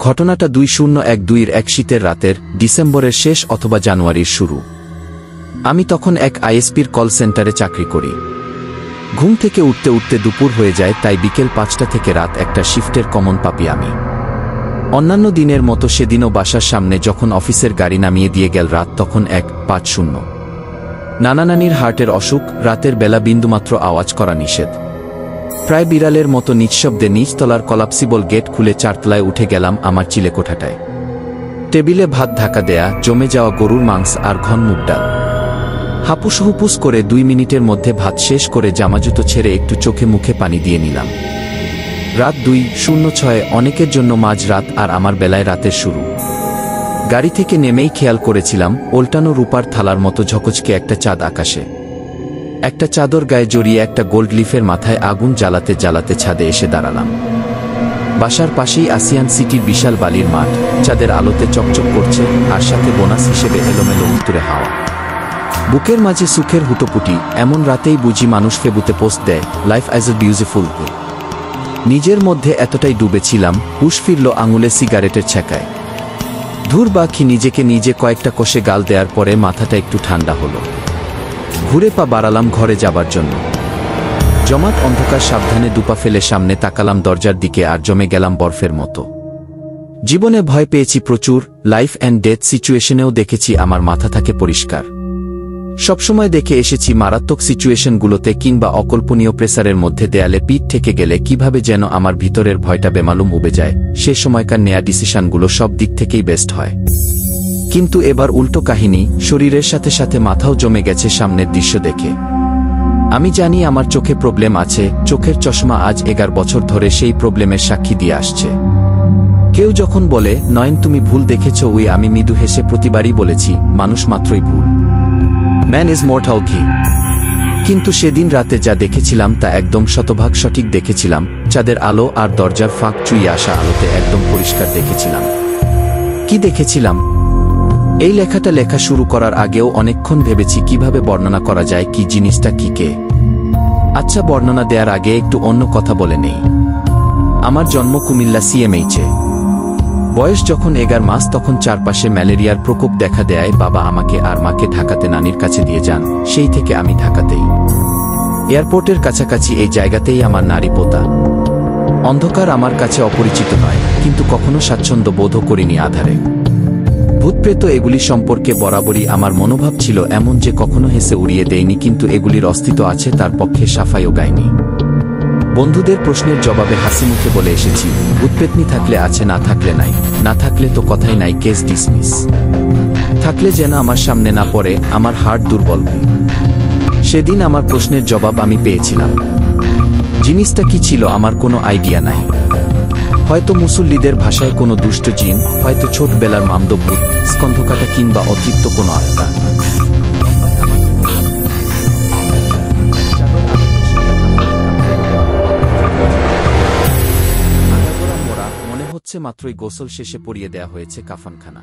ঘটনাটা 2012-এর এক শীতের রাতের, ডিসেম্বরের শেষ অথবা জানুয়ারির শুরু। আমি তখন এক আইএসপির কল সেন্টারে চাকরি করি। ঘুম থেকে উঠতে উঠতে দুপুর হয়ে যায়, তাই বিকেল 5টা থেকে রাত 1টা শিফটের কমন পাপি আমি। অন্যান্য দিনের মতো সেদিনও বাসার সামনে যখন অফিসের গাড়ি নামিয়ে দিয়ে গেল রাত, তখন 1:50। নানা নানির হার্টের অসুখ, রাতের বেলা বিন্দুমাত্র আওয়াজ করা নিষেধ। প্রায় বিড়ালের মতো নিঃশব্দে নিচতলার কলাপসিবল গেট খুলে 4তলায় উঠে গেলাম আমার চিলেকোঠাটায়। টেবিলে ভাত ঢাকা দেয়া, জমে যাওয়া গরুর মাংস আর ঘন মুগ ডাল। হাপুস করে 2 মিনিটের মধ্যে ভাত শেষ করে জামাজুতো ছেড়ে একটু চোখে মুখে পানি দিয়ে নিলাম। রাত 2:06, অনেকের জন্য মাঝ রাত, আর আমার বেলায় রাতের শুরু। গাড়ি থেকে নেমেই খেয়াল করেছিলাম ওল্টানো রূপার থালার মতো ঝকঝকে একটা চাঁদ আকাশে। একটা চাদর গায়ে জড়িয়ে একটা গোল্ড লিফের মাথায় আগুন জ্বালাতে জ্বালাতে ছাদে এসে দাঁড়ালাম। বাসার পাশেই আসিয়ান সিটির বিশাল বালির মাঠ, চাঁদের আলোতে চকচক করছে, আর সাথে বোনাস হিসেবে এলোমেলো উত্তরে হাওয়া। বুকের মাঝে সুখের হুটোপুটি। এমন রাতেই বুঝি মানুষ ফেসবুকে পোস্ট দেয়, লাইফ অ্যাজ এ বিউটিফুল। নিজের মধ্যে এতটাই ডুবেছিলাম, হুশ ফিরল আঙুলে সিগারেটের ছ্যাঁকায়। ধুর বাকি, নিজেকে নিজে কয়েকটা কষে গাল দেওয়ার পরে মাথাটা একটু ঠান্ডা হলো। ঘুরে পা বাড়ালাম ঘরে যাবার জন্য। জমাট অন্ধকার সাবধানে দুপা ফেলে সামনে তাকালাম দরজার দিকে, আর জমে গেলাম বরফের মতো। জীবনে ভয় পেয়েছি প্রচুর, লাইফ অ্যান্ড ডেথ সিচুয়েশনেও দেখেছি আমার মাথা থাকে পরিষ্কার। সবসময় দেখে এসেছি মারাত্মক সিচুয়েশনগুলোতে কিংবা অকল্পনীয় প্রেসারের মধ্যে দেয়ালে পিঠ থেকে গেলে কিভাবে যেন আমার ভিতরের ভয়টা বেমালুম উবে যায়। সে সময়কার নেয়া ডিসিশনগুলো সব দিক থেকেই বেস্ট হয়। কিন্তু এবার উল্টো কাহিনী, শরীরের সাথে সাথে মাথাও জমে গেছে সামনের দৃশ্য দেখে। আমি জানি আমার চোখে প্রবলেম আছে, চোখের চশমা আজ 11 বছর ধরে সেই প্রবলেমের সাক্ষী দিয়ে আসছে। কেউ যখন বলে, নয়ন তুমি ভুল দেখেছ, আমি মৃদু হেসে প্রতিবারই বলেছি, মানুষ মাত্রই ভুল, ম্যান ইজ মর্টাল কি। কিন্তু সেদিন রাতে যা দেখেছিলাম তা একদম শতভাগ সঠিক দেখেছিলাম। চাঁদের আলো আর দরজার ফাঁক চুইয়ে আসা আলোতে একদম পরিষ্কার দেখেছিলাম। কি দেখেছিলাম? এই লেখাটা লেখা শুরু করার আগেও অনেকক্ষণ ভেবেছি কিভাবে বর্ণনা করা যায় কি জিনিসটা কি কে। আচ্ছা, বর্ণনা দেওয়ার আগে একটু অন্য কথা বলে নেই। আমার জন্ম কুমিল্লা সিএমএইচে। বয়স যখন 11 মাস, তখন চারপাশে ম্যালেরিয়ার প্রকোপ দেখা দেয়। বাবা আমাকে আর মাকে ঢাকাতে নানির কাছে দিয়ে যান, সেই থেকে আমি ঢাকাতেই। এয়ারপোর্টের কাছাকাছি এই জায়গাতেই আমার নারী পোতা। অন্ধকার আমার কাছে অপরিচিত নয়, কিন্তু কখনো স্বাচ্ছন্দ্য বোধও করিনি আধারে। ভূতপ্রেত এগুলি সম্পর্কে বরাবরই আমার মনোভাব ছিল এমন যে কখনো হেসে উড়িয়ে দেয়নি, কিন্তু এগুলির অস্তিত্ব আছে তার পক্ষে সাফাইও গায়নি। বন্ধুদের প্রশ্নের জবাবে হাসিমুখে বলে এসেছি, ভূতপ্রেতনি থাকলে আছে, না থাকলে নাই, না থাকলে তো কথাই নাই, কেস ডিসমিস। থাকলে যেন আমার সামনে না পড়ে, আমার হার্ট দুর্বল। সেদিন আমার প্রশ্নের জবাব আমি পেয়েছিলাম। জিনিসটা কি ছিল আমার কোনো আইডিয়া নাই। হয়তো মুসল্লিদের ভাষায় কোনো দুষ্ট জিন, হয়তো ছোটবেলার মামদভূত, স্কন্ধকাটা কিংবা অতৃপ্ত কোনো আত্মা। মনে হচ্ছে মাত্রই গোসল শেষে পরিয়ে দেয়া হয়েছে কাফনখানা।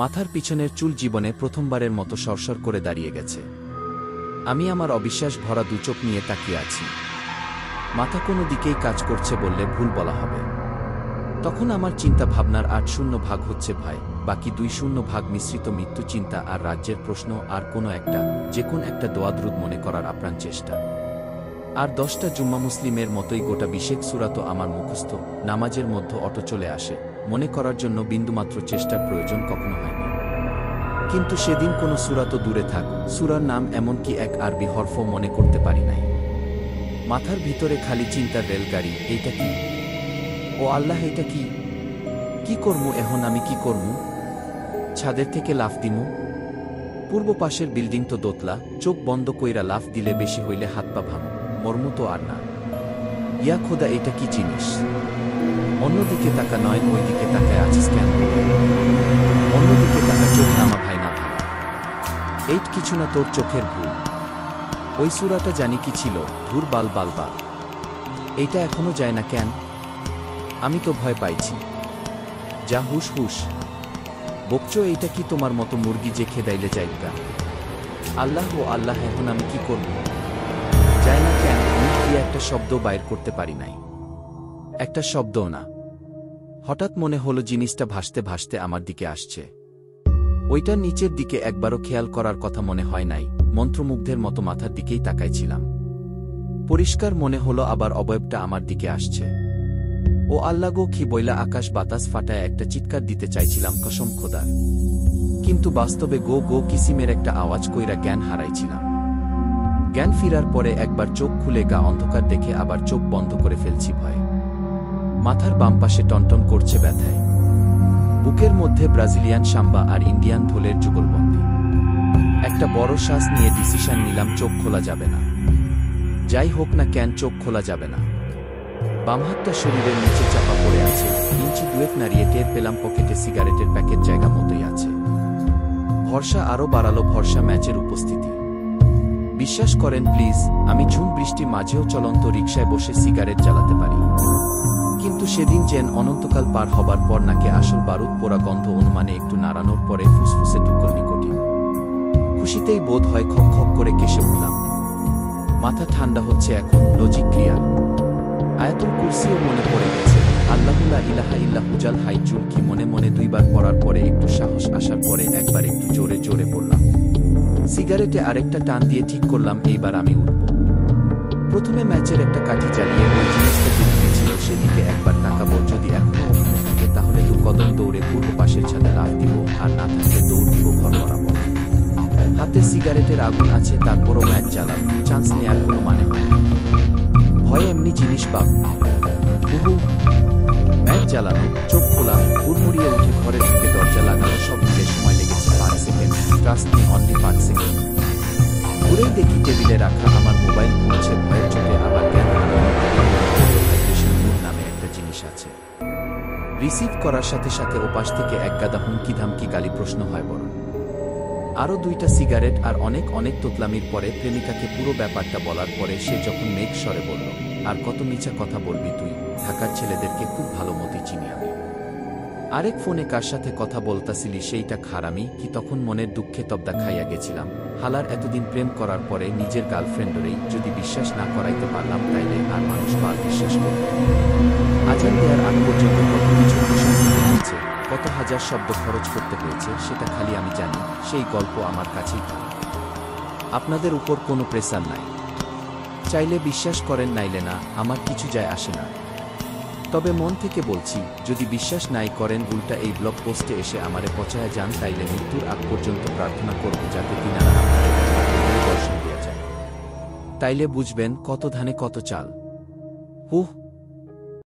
মাথার পিছনের চুল জীবনে প্রথমবারের মতো সরসর করে দাঁড়িয়ে গেছে। আমি আমার অবিশ্বাস ভরা দুচোখ নিয়ে তাকিয়ে আছি। মাথা কোনো দিকেই কাজ করছে বললে ভুল বলা হবে। তখন আমার চিন্তা ভাবনার 8-0 ভাগ হচ্ছে ভয়, বাকি 2-0 ভাগ মিশ্রিত মৃত্যু চিন্তা আর রাজ্যের প্রশ্ন, আর কোনো একটা, যে কোন একটা দোয়াদ্রুত মনে করার আপ্রাণ চেষ্টা। আর 10টা জুম্মা মুসলিমের মতোই গোটা 20 সূরাতও আমার মুখস্থ। নামাজের মধ্যে অটো চলে আসে, মনে করার জন্য বিন্দুমাত্র চেষ্টার প্রয়োজন কখনো হয়নি। কিন্তু সেদিন কোনো সূরা তো দূরে থাক, সূরার নাম এমনকি এক আরবি হরফও মনে করতে পারি নাই। মাথার ভিতরে খালি চিন্তার রেলগাড়ি। এইটা কি? ও আল্লাহ, এটা কি? কি করমু এখন আমি, কি করমু? ছাদের থেকে লাফ দিমু? পূর্ব পাশের বিল্ডিং তো দোতলা, চোখ বন্ধ কইরা লাফ দিলে বেশি হইলে হাত পা ভাঙো, মর্মু তো আর না। ইয়া খোদা, এটা কি জিনিস? অন্যদিকে তাকা নয়, ওইদিকে তাকায় আছিস কেন? অন্যদিকে তাকা, চোখ নামা ভাই না ভাই। এইট কিছু না, তোর চোখের ভুল। ওই সূরাটা জানি কি ছিল, ধুর বাল বাল বাল। এইটা এখনো যায় না কেন? আমি তো ভয় পাইছি। যা হুশ হুশ বকছো, এইটা কি তোমার মতো মুরগি যে খেদাইলে যাইগা? আল্লাহ ও আল্লাহ, এখন আমি কি করব? যায় না কেন? মুখ দিয়ে একটা শব্দ বাইর করতে পারি নাই, একটা শব্দও না। হঠাৎ মনে হলো জিনিসটা ভাসতে ভাসতে আমার দিকে আসছে। ওইটার নিচের দিকে একবারও খেয়াল করার কথা মনে হয় নাই, মন্ত্রমুগ্ধের মতো মাথার দিকেই তাকাইছিলাম। পরিষ্কার মনে হলো আবার অবয়বটা আমার দিকে আসছে। ও আল্লাহ গো, কি বইলা আকাশ বাতাস ফাটায় একটা চিৎকার দিতে চাইছিলাম কসম খোদার, কিন্তু বাস্তবে গো গো কিসিমের একটা আওয়াজ কইরা জ্ঞান হারাইছিলাম। জ্ঞান ফিরার পরে একবার চোখ খুলে গা অন্ধকার দেখে আবার চোখ বন্ধ করে ফেলছি ভয়ে। মাথার বাম পাশে টনটন করছে ব্যথায়। বুকের মধ্যে ব্রাজিলিয়ান সাম্বা আর ইন্ডিয়ান ঢোলের যুগলবন্দি। একটা বড় শ্বাস নিয়ে ডিসিশন নিলাম, চোখ খোলা যাবে না। যাই হোক না কেন চোখ খোলা যাবে না। বাম হাতটা শরীরের নিচে চাপা পড়ে আছে। ইঞ্চি দুয়েক নাড়িয়ে টের পেলাম পকেটে সিগারেটের প্যাকেট জায়গা মতোই আছে। ভরসা আরও বাড়ালো ভরসা ম্যাচের উপস্থিতি। বিশ্বাস করেন প্লিজ, আমি ঝুম বৃষ্টি মাঝেও চলন্ত রিকশায় বসে সিগারেট জ্বালাতে পারি, কিন্তু সেদিন যেন অনন্তকাল পার হবার পর নাকে আসল বারুদ পোড়া গন্ধ অনুমানে একটু নাড়ানোর পরে ফুসফুসে ঢুকল নিকোটিন। খুশিতেই বোধ হয় খক খক করে কেসে উঠলাম। মাথা ঠান্ডা হচ্ছে এখন, লজিক ক্লিয়ার। আয়াতুল কুরসিও মনে পড়ে গেছে। আল্লাহু লা ইলাহা ইল্লা হুজাল হাইজুল কি মনে মনে দুইবার পড়ার পরে একটু সাহস আসার পরে একবার একটু জোরে জোরে পড়লাম। সিগারেটে আরেকটা টান দিয়ে ঠিক করলাম এইবার আমি উঠব। প্রথমে ম্যাচের একটা কাঠি জ্বালিয়ে ওই জিনিসটা যেদিকে ছিল সেদিকে একবার তাকাবো, যদি এখনো ওখানে থাকে তাহলে দু কদম দৌড়ে পূর্ব পাশের ছাদে লাফ দিব, আর না থাকলে দৌড় দিব ঘর বরাবর। হাতে সিগারেটের আগুন আছে, তারপরও ম্যাচ জ্বালাব, চান্স নেয়ার কোনো মানে হয় না। ভয় এমনি জিনিস বাবু। হুহু ম্যাচ জ্বালানো, চোখ খোলা, হুড়মুড়িয়ে উঠে ঘরে ঢুকে দরজা লাগানো, সব মিলে সময় লেগেছে 5 second. Trust me, only 5 second. ঘুরেই দেখি টেবিলে রাখা আমার মোবাইল ঘুরছে ভয়ের চোটে। আবার জ্ঞান হারানোর হাইড্রেশন মুড নামে একটা জিনিস আছে। রিসিভ করার সাথে সাথে ওপাশ থেকে একগাদা হুমকি ধামকি গালি প্রশ্ন হয় বড়। আরও 2টা সিগারেট আর অনেক অনেক তোতলামির পরে প্রেমিকাকে পুরো ব্যাপারটা বলার পরে সে যখন মেঘ স্বরে বলল, আর কত মিছা কথা বলবি তুই, ঢাকার ছেলেদেরকে খুব ভালো মতো চিনি আমি। আরেক ফোনে কার সাথে কথা বলতাছিলি সেইটা খারামি কি, তখন মনের দুঃখে তবদা খাইয়া গেছিলাম। হালার এতদিন প্রেম করার পরে নিজের গার্লফ্রেন্ডরেই যদি বিশ্বাস না করাইতে পারলাম, তাইলে আর মানুষ বার বিশ্বাস করবে। আজান দেওয়ার আগ পর্যন্ত কত কিছু হয়েছে, কত হাজার শব্দ খরচ করতে হয়েছে সেটা খালি আমি জানি। সেই গল্প আমার কাছেই থাকে। আপনাদের উপর কোনো প্রেসার নাই, চাইলে বিশ্বাস করেন নাইলে না, আমার কিছু যায় আসে না। তবে মন থেকে বলছি, যদি বিশ্বাস নাই করেন উল্টা এই ব্লগ পোস্টে এসে আমারে পচায়া যান, তাইলে মৃত্যুর আগ পর্যন্ত প্রার্থনা করব যাতে তিনারা আপনাদের দর্শন দেওয়া যায়। তাইলে বুঝবেন কত ধানে কত চাল। হুহ।